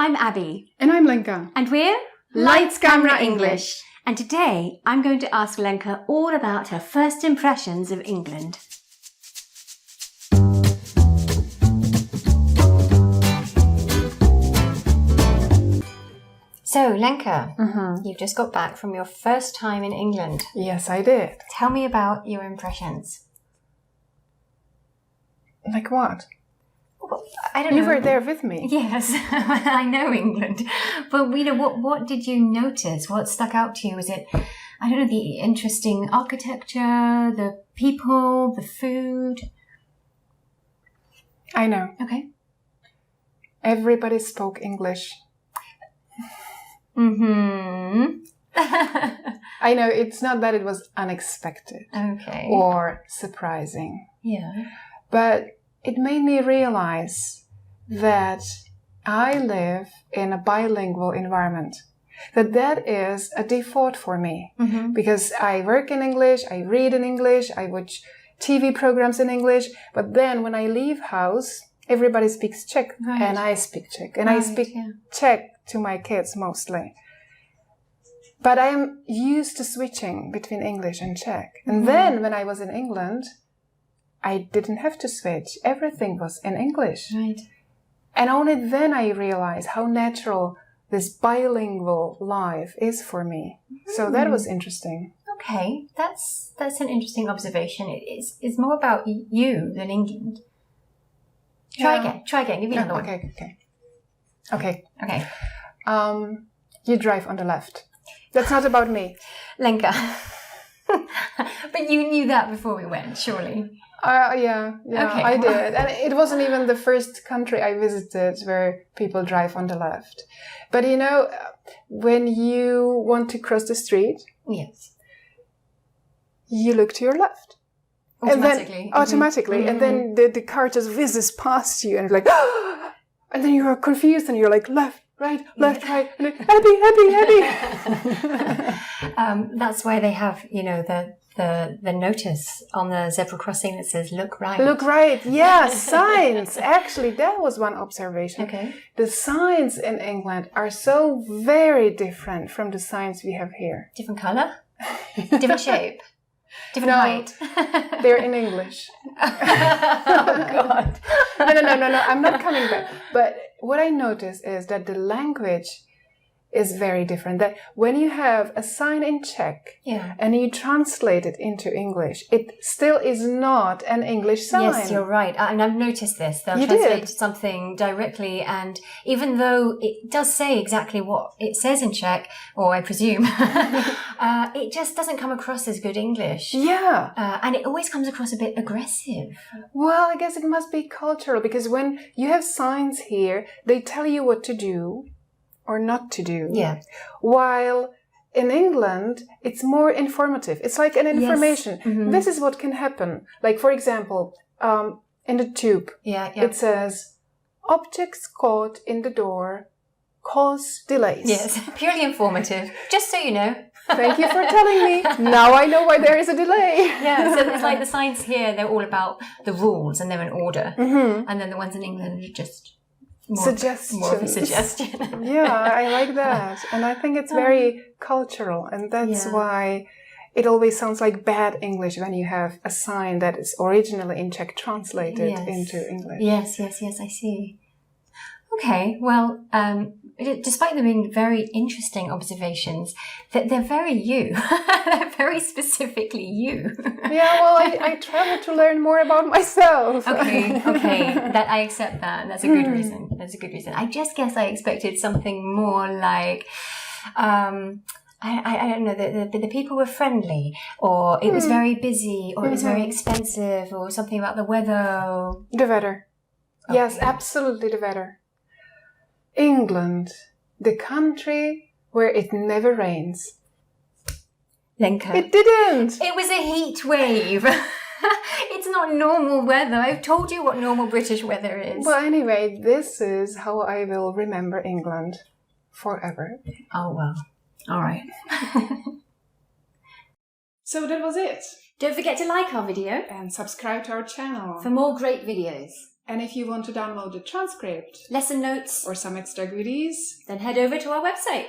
I'm Abbey. And I'm Lenka. And we're Lights, Camera, English. And today I'm going to ask Lenka all about her first impressions of England. So, Lenka, you've just got back from your first time in England. Yes, I did. Tell me about your impressions. Like what? Well, I don't know. You were there with me. Yes, I know England. But, what did you notice? What stuck out to you? Was it, I don't know, the interesting architecture, the people, the food? I know. Okay. Everybody spoke English. I know, it's not that it was unexpected. Okay. Or surprising. Yeah. But it made me realize that I live in a bilingual environment. That is a default for me. Because I work in English, I read in English, I watch TV programs in English. But then when I leave house, everybody speaks Czech. Right. And I speak Czech. And I speak Czech to my kids mostly. But I am used to switching between English and Czech. And then when I was in England, I didn't have to switch. Everything was in English. Right. And only then I realized how natural this bilingual life is for me. So that was interesting. Okay, that's an interesting observation. It's more about you than England. Try again. Give me another one. Okay. Okay. You drive on the left. That's not about me. Lenka. But you knew that before we went, surely. Yeah, Okay. I did. And it wasn't even the first country I visited where people drive on the left. But you know, when you want to cross the street, Yes. you look to your left. Automatically. And then the car just whizzes past you and you're like, and then you're confused and you're like, left, right, left, right, and then, Abby. That's why they have, the notice on the zebra crossing that says "Look right." Look right, yeah, signs. Actually, that was one observation. Okay. The signs in England are so very different from the signs we have here. Different colour, different shape, different height. They're in English. Oh God! No. I'm not coming back. But what I notice is that the language is very different. That when you have a sign in Czech and you translate it into English, it still is not an English sign. Yes, you're right. And I've noticed this. They'll translate something directly, and even though it does say exactly what it says in Czech, or I presume, it just doesn't come across as good English. Yeah. And it always comes across a bit aggressive. Well, I guess it must be cultural, because when you have signs here, they tell you what to do or not to do. Yeah. While in England, it's more informative. It's like an information. Yes. This is what can happen. Like, for example, in the tube, it says, objects caught in the door cause delays. Yes, purely informative. Just so you know. Thank you for telling me. Now I know why there is a delay. Yeah, so it's like the signs here, they're all about the rules and they're in order. And then the ones in England are just more of a suggestion. Yeah, I like that. And I think it's very cultural. And that's why it always sounds like bad English when you have a sign that is originally in Czech translated into English. Yes, I see. Okay, well, despite them being very interesting observations, they're very you. They're very specifically you. Yeah, well, I travel to learn more about myself. Okay, that I accept that. That's a good reason. I just guess I expected something more like, I don't know, the people were friendly, or it was very busy, or it was very expensive, or something about the weather. The weather. Okay. Yes, absolutely the weather. England, the country where it never rains. Lenka. It didn't. It was a heat wave. It's not normal weather. I've told you what normal British weather is. Well, anyway, this is how I will remember England forever. Oh, well. All right. So that was it. Don't forget to like our video And subscribe to our channel for more great videos. And if you want to download the transcript, lesson notes, or some extra goodies, then head over to our website.